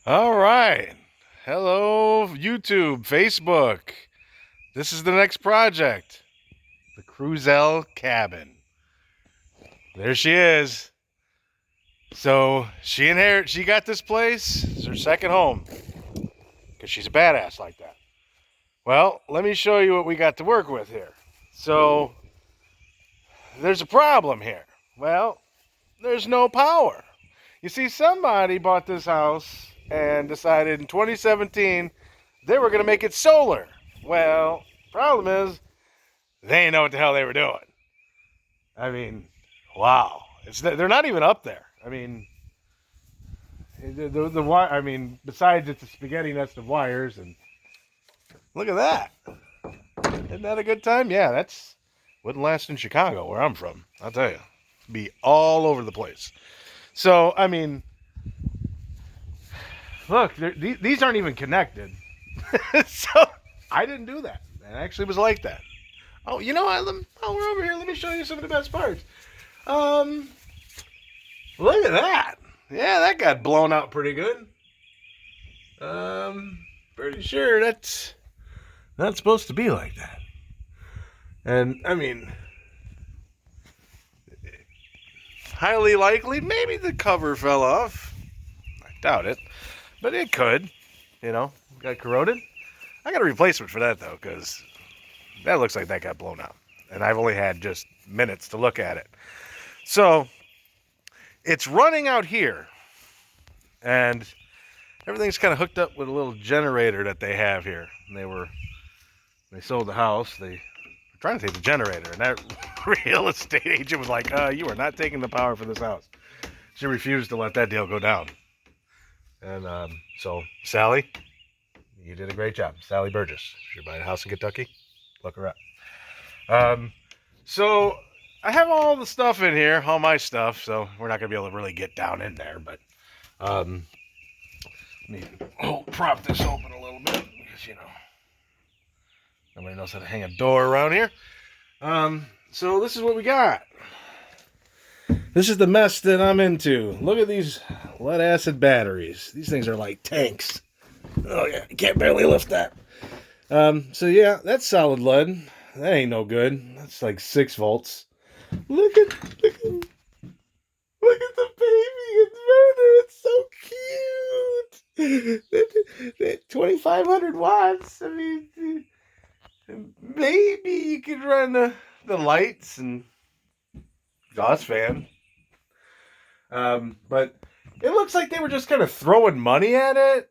All right. Hello, YouTube, Facebook. This is the next project, the Kruzel Cabin. There she is. So she got this place. It's her second home because she's a badass like that. Well, let me show you what we got to work with here. So there's a problem here. Well, there's no power. You see, somebody bought this house and decided in 2017 they were going to make it solar. Well, problem is they didn't know what the hell they were doing. I mean, wow. They're not even up there. I mean, the wire. I mean, besides it's a spaghetti nest of wires, and look at that. Isn't that a good time? Yeah, that's wouldn't last in Chicago, where I'm from. I'll tell you, be all over the place. So, I mean, look, these aren't even connected. So I didn't do that. It actually was like that. Oh, you know what? Oh, we're over here. Let me show you some of the best parts. Um, Look at that. Yeah, that got blown out pretty good. Pretty sure that's not supposed to be like that. And I mean, highly likely, maybe the cover fell off. I doubt it, but it could. You know, got corroded. I got a replacement for that though, because that looks like that got blown out, and I've only had just minutes to look at it. So it's running out here, and everything's kind of hooked up with a little generator that they have here. And they sold the house. They were trying to take the generator, and that real estate agent was like, "You are not taking the power for this house." She refused to let that deal go down. And so, Sally, you did a great job. Sally Burgess. If you're buying a house in Kentucky, look her up. So I have all the stuff in here, all my stuff, so we're not going to be able to really get down in there, but let me prop this open a little bit, because, you know, nobody knows how to hang a door around here. So this is what we got. This is the mess that I'm into. Look at these lead acid batteries. These things are like tanks. Oh yeah, you can't barely lift that. So yeah, that's solid lead. That ain't no good. That's like 6 volts. Look at the baby inverter. It's so cute. 2,500 watts. I mean, maybe you could run the lights and exhaust fan. But it looks like they were just kind of throwing money at it.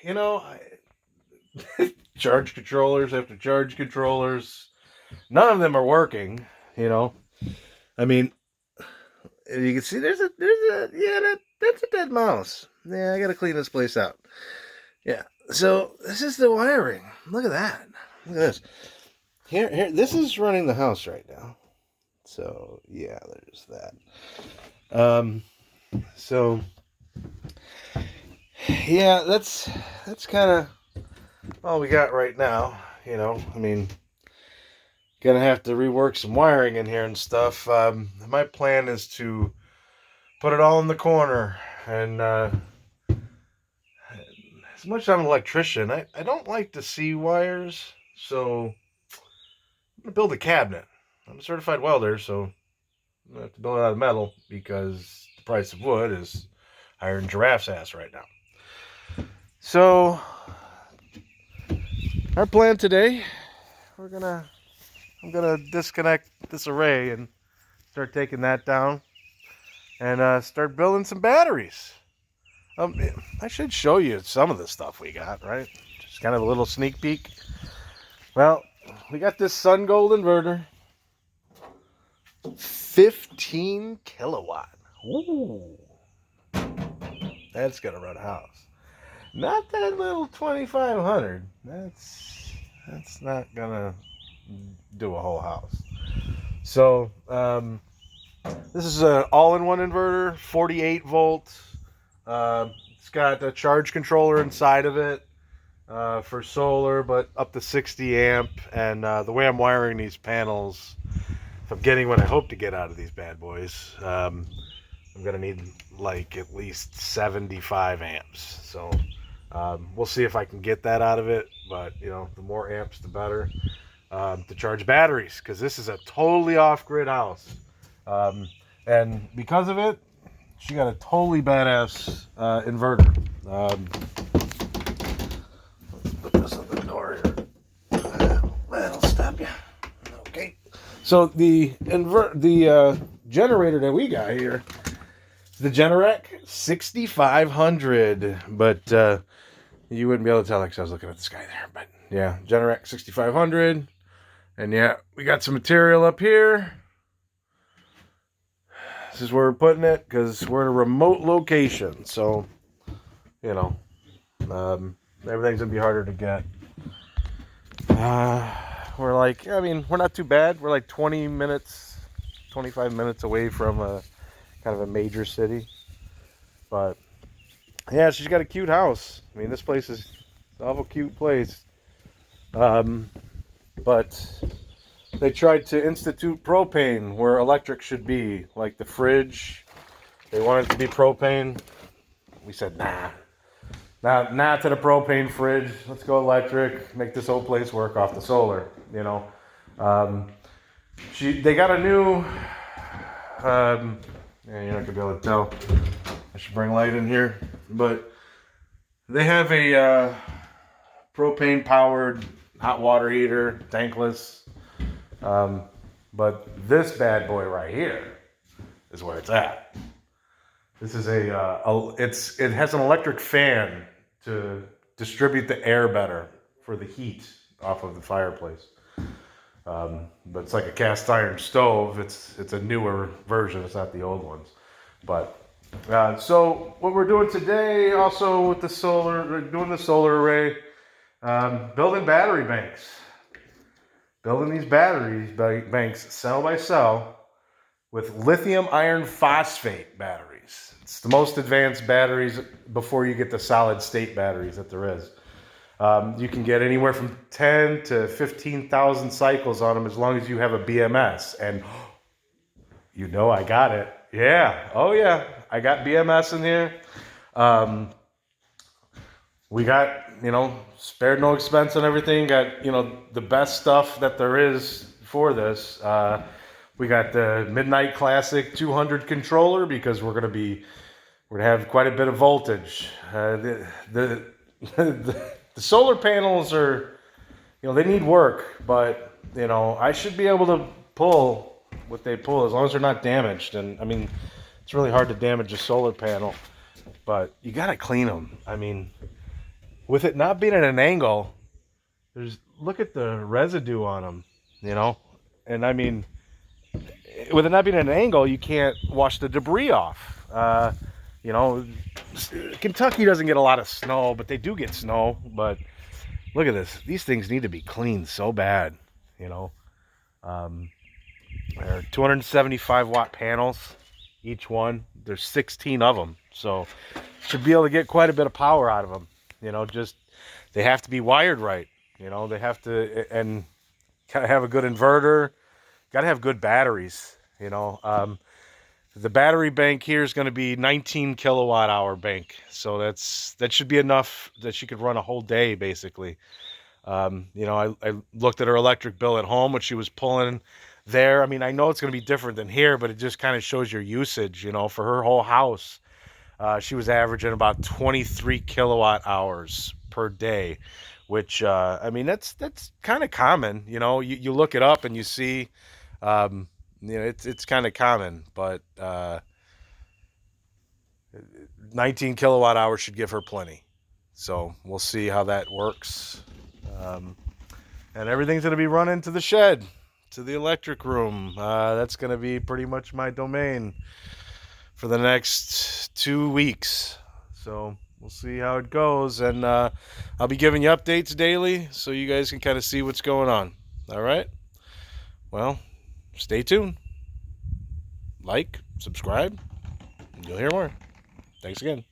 You know, charge controllers after charge controllers. None of them are working. You know, I mean, you can see that's a dead mouse. Yeah, I gotta clean this place out. Yeah. So this is the wiring. Look at that. Look at this. Here. This is running the house right now. So yeah, there's that. So yeah, that's kind of all we got right now. You know, I mean, gonna have to rework some wiring in here and stuff. My plan is to put it all in the corner, and as much as I'm an electrician, I don't like to see wires, so I'm gonna build a cabinet. I'm a certified welder, so I'm gonna have to build it out of metal because the price of wood is higher than giraffe's ass right now. So our plan today, I'm gonna disconnect this array and start taking that down and start building some batteries. I should show you some of the stuff we got, right? Just kind of a little sneak peek. Well, we got this Sungold inverter, 15 kilowatt. Ooh, that's gonna run a house. Not that little 2,500. That's not gonna do a whole house. So this is an all-in-one inverter, 48 volts. It's got a charge controller inside of it for solar, but up to 60 amp. And the way I'm wiring these panels, if I'm getting what I hope to get out of these bad boys, I'm going to need like at least 75 amps. So we'll see if I can get that out of it. But you know, the more amps, the better to charge batteries, because this is a totally off-grid house. And because of it, she got a totally badass inverter. Let's put this on the door here. That'll stop you. Okay. So the generator that we got here, the Generac 6500, but you wouldn't be able to tell because I was looking at the sky there. But yeah, Generac 6500, and yeah, we got some material up here. This is where we're putting it because we're in a remote location, so you know, everything's gonna be harder to get. We're like, I mean, we're not too bad. We're like 20 minutes, 25 minutes away from a kind of a major city. But yeah, she's got a cute house. I mean, this place is an awful cute place. But they tried to institute propane where electric should be, like the fridge. They wanted it to be propane. We said, nah to the propane fridge. Let's go electric. Make this whole place work off the solar. You know, they got a new. Yeah, you're not gonna be able to tell. I should bring light in here, but they have a propane-powered hot water heater, tankless. But this bad boy right here is where it's at. This is it has an electric fan to distribute the air better for the heat off of the fireplace. But it's like a cast iron stove. It's a newer version. It's not the old ones. But so what we're doing today, also with the solar, we're doing the solar array, building battery banks. Building these batteries banks cell by cell with lithium iron phosphate batteries. It's the most advanced batteries before you get the solid state batteries that there is. You can get anywhere from 10 to 15,000 cycles on them as long as you have a BMS. And you know I got it. Yeah. Oh yeah. I got BMS in here. We got, you know, spared no expense on everything. Got, you know, the best stuff that there is for this. We got the Midnight Classic 200 controller because we're gonna have quite a bit of voltage. The solar panels are, you know, they need work, but you know, I should be able to pull what they pull as long as they're not damaged. And I mean, it's really hard to damage a solar panel, but you gotta clean them. I mean, with it not being at an angle, look at the residue on them, you know, and I mean, with it not being at an angle, you can't wash the debris off. You know, Kentucky doesn't get a lot of snow, but they do get snow. But look at this. These things need to be cleaned so bad, you know. They're 275 watt panels, each one. There's 16 of them. So should be able to get quite a bit of power out of them. You know, just they have to be wired right. You know, they have to, and gotta have a good inverter. Got to have good batteries, you know. The battery bank here is going to be 19 kilowatt hour bank. So that should be enough that she could run a whole day, basically. You know, I looked at her electric bill at home, what she was pulling there. I mean, I know it's going to be different than here, but it just kind of shows your usage, you know, for her whole house. She was averaging about 23 kilowatt hours per day, which, I mean, that's kind of common. You know, you look it up and you see, you know, it's kind of common, but 19 kilowatt hours should give her plenty. So we'll see how that works. And everything's going to be running to the shed, to the electric room. That's going to be pretty much my domain for the next 2 weeks. So we'll see how it goes. And I'll be giving you updates daily so you guys can kind of see what's going on. All right? Well, stay tuned. Like, subscribe, and you'll hear more. Thanks again.